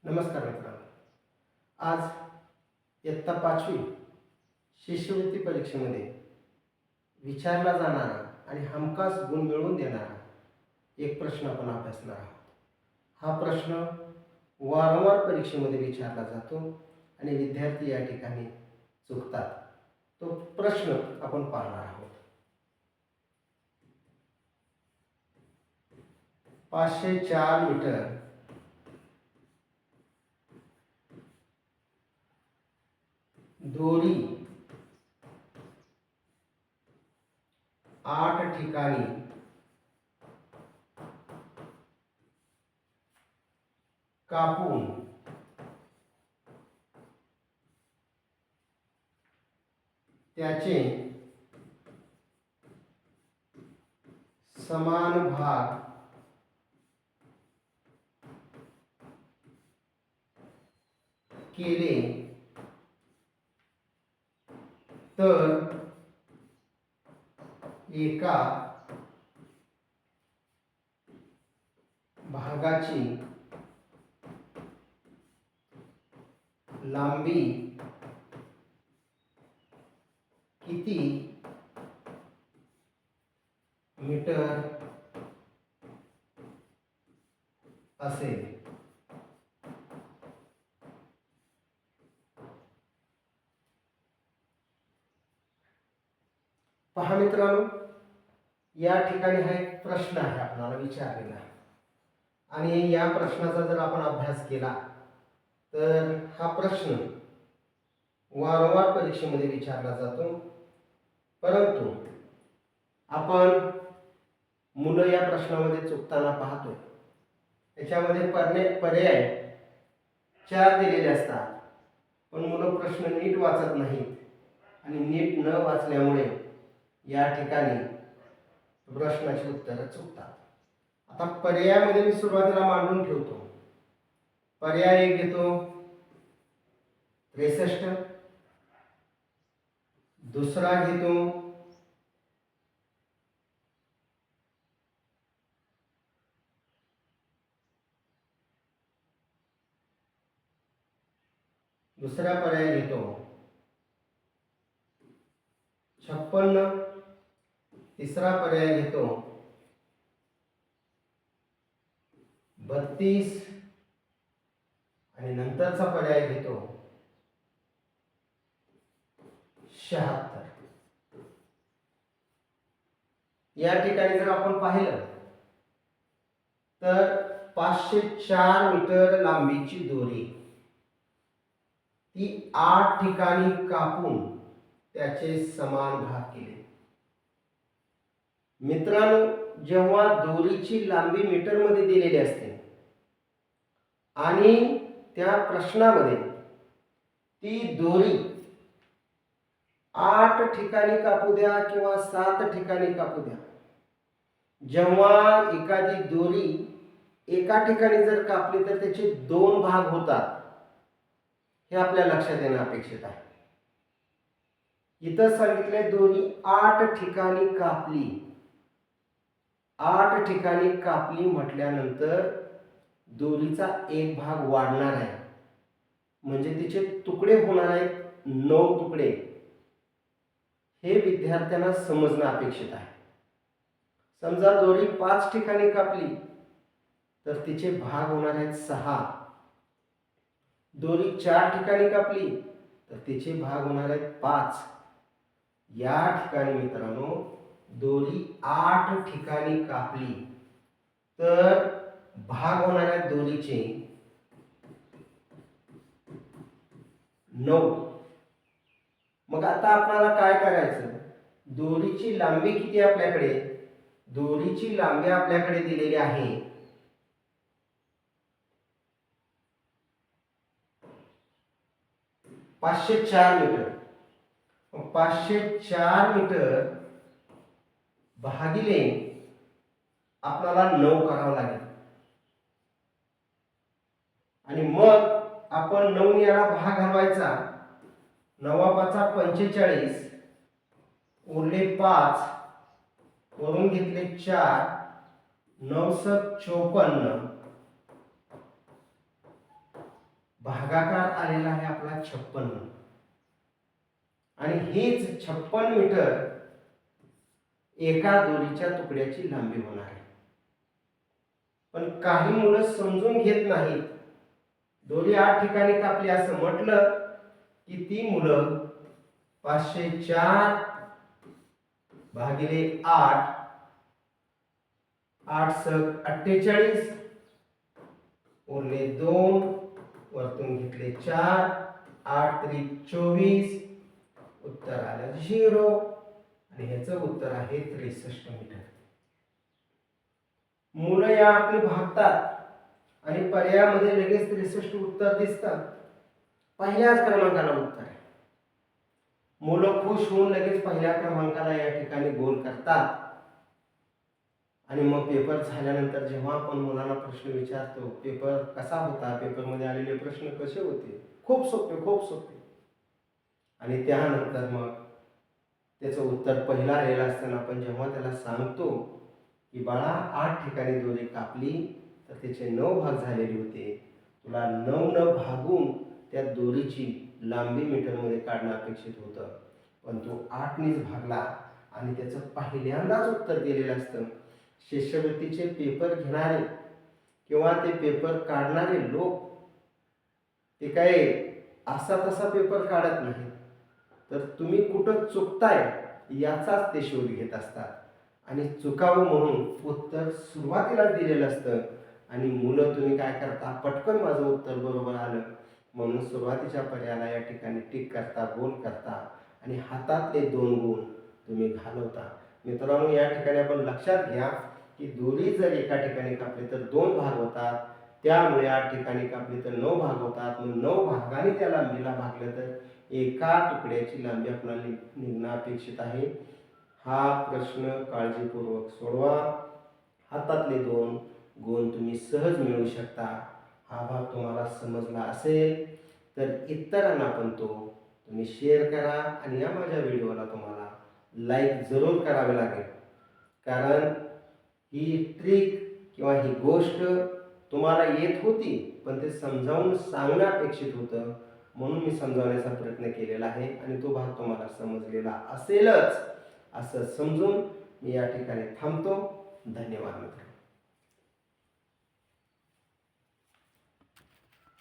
नमस्कार मित्रांनो. आज इयत्ता 5वी शिष्यवृत्ती परीक्षेमध्ये विचारला जाणारा आणि हमखास गुण मिळवून देणारा एक प्रश्न आपण अभ्यासणार आहोत. हा प्रश्न वारंवार परीक्षेमध्ये विचारला जातो आणि विद्यार्थी या ठिकाणी चुकतात. तो प्रश्न आपण पाहणार आहोत. 504 मीटर दोरी 8 ठिकाणी कापून त्याचे समान भाग केले तर एका भागाची लांबी किती मीटर असेल? पहा मित्रांनो, या ठिकाणी हा एक प्रश्न आहे आपल्याला विचारलेला आणि या प्रश्नाचा जर आपण अभ्यास केला तर हा प्रश्न वारंवार परीक्षेमध्ये विचारला जातो. परंतु आपण मुलं या प्रश्नामध्ये चुकताना पाहतो. याच्यामध्ये पर्याय 4 दिलेले असतात, पण मुलं प्रश्न नीट वाचत नाहीत आणि नीट न वाचल्यामुळे या ठिकाणी प्रश्नाची उत्तरं चुकतात. आता पर्यायामध्ये मी सुरुवातीला मांडून ठेवतो. पर्याय 1 घेतो 63, दुसरा घेतो 56, तिसरा पर्याय घेतो 32 आणि नंतरचा पर्याय घेतो 76. या ठिकाणी जर आपण पाहिलं तर 504 मीटर लांबीची दोरी ती 8 ठिकाणी कापून त्याचे समान भाग केले. मित्रांनो, जेव्हा दोरीची लांबी मीटर मध्ये दिलेली असते आणि त्या प्रश्नामध्ये ती दोरी 8 ठिकाणी कापू द्या किंवा 7 ठिकाणी कापू द्या, जेव्हा एखादी दोरी एका ठिकाणी जर कापली तर त्याचे 2 भाग होतात, हे आपल्या लक्षात येणं अपेक्षित आहे. इथं सांगितले दोरी 8 ठिकाणी कापली. 8 ठिकाणी कापली म्हटल्यानंतर दोरीचा एक भाग वाढणार आहे, म्हणजे तिचे तुकडे होणार आहेत 9 तुकडे. हे विद्यार्थ्यांना समजणं अपेक्षित आहे. समजा दोरी 5 ठिकाणी कापली तर तिचे भाग होणार आहेत 6. दोरी 4 ठिकाणी कापली तर तिचे भाग होणार आहेत 5. या ठिकाणी मित्रांनो दोरी 8 ठिकाणी कापली तर भाग होणार आहेत दोरीचे 9. मग आता आपल्याला काय करायचं? दोरीची लांबी किती आपल्याकडे? दोरीची लांबी आपल्याकडे दिलेली आहे 504 मीटर. 504 मीटर भागिले आपल्याला 9 करावं लागेल आणि मग आपण 9 याला भाग घालवायचा. 9 5 45, उरले 5, वरून घेतले 4, 9 54, भागाकार आलेला आहे आपला 56 आणि हीच 56 मीटर एका दोरीच्या तुकड्याची लांबी होणार आहे. पण काही मुलं समजून घेत नाहीत. दोरी 8 ठिकाणी कापली असं म्हटलं की ती मुलं 504 भागिले 8, 8 सक 48, उरले 2, वरतून घेतले 4, 8 त्रिक 24, उत्तर आलं 0 आणि ह्याचं उत्तर आहे 63 मीटर. मुलं या आपली भागतात आणि पर्यायामध्ये लगेच 63 उत्तर दिसतात. पहिल्याच क्रमांकाला उत्तर आहे. मुलं खुश होऊन लगेच पहिल्या क्रमांकाला या ठिकाणी गोल करतात आणि मग पेपर झाल्यानंतर जेव्हा आपण मुलांना प्रश्न विचारतो, पेपर कसा होता, पेपरमध्ये आलेले प्रश्न कसे होते, खूप सोपे खूप सोपे, आणि त्यानंतर मग त्याचं उत्तर पहिला आलेलं असताना आपण जेव्हा त्याला सांगतो की बाळा 8 ठिकाणी दोरी कापली तर त्याचे 9 भाग झालेले होते, तुला 9 भागून त्या दोरीची लांबी मीटरमध्ये काढणं अपेक्षित होतं, पण तू 8नीच भागला आणि त्याचं पहिल्यांदाच उत्तर दिलेलं असतं. शिष्यवृत्तीचे पेपर घेणारे किंवा ते पेपर काढणारे लोक ते काय असा तसा पेपर काढत नाही, तर तुम्ही कुठं चुकताय याचाच ते शोध घेत असतात आणि चुकावं म्हणून उत्तर सुरुवातीला दिलेलं असतं आणि मुलं तुम्ही काय करता, पटकन माझं उत्तर बरोबर आलं म्हणून सुरुवातीच्या पर्यायाला या ठिकाणी टिक करता, गोल करता आणि हातातले 2 गुण तुम्ही घालवता. मित्रांनो, या ठिकाणी आपण लक्षात घ्या की दोरी जर एका ठिकाणी कापली तर 2 भाग होतात, त्यामुळे 8 ठिकाणी कापली तर 9 भाग होतात. मग 9 भागाने त्या लांबीला भागलं तर एका तुकड्याची लांबी आपल्याला निघणं अपेक्षित आहे. हा प्रश्न काळजीपूर्वक सोडवा. हातातले 2 गुण तुम्ही सहज मिळवू शकता. हा भाग तुम्हाला समजला असेल तर इतरांना पण तो तुम्ही शेअर करा आणि या माझ्या व्हिडिओला तुम्हाला लाईक जरूर करावे लागेल, कारण ही ट्रिक किंवा ही गोष्ट तुम्हाला येत होती पण ते समजावून सांगणं अपेक्षित होतं, म्हणून मी समजावण्याचा प्रयत्न केलेला आहे आणि तो भाग तुम्हाला समजलेला असेलच असं समजून मी या ठिकाणी थांबतो. धन्यवाद मित्र.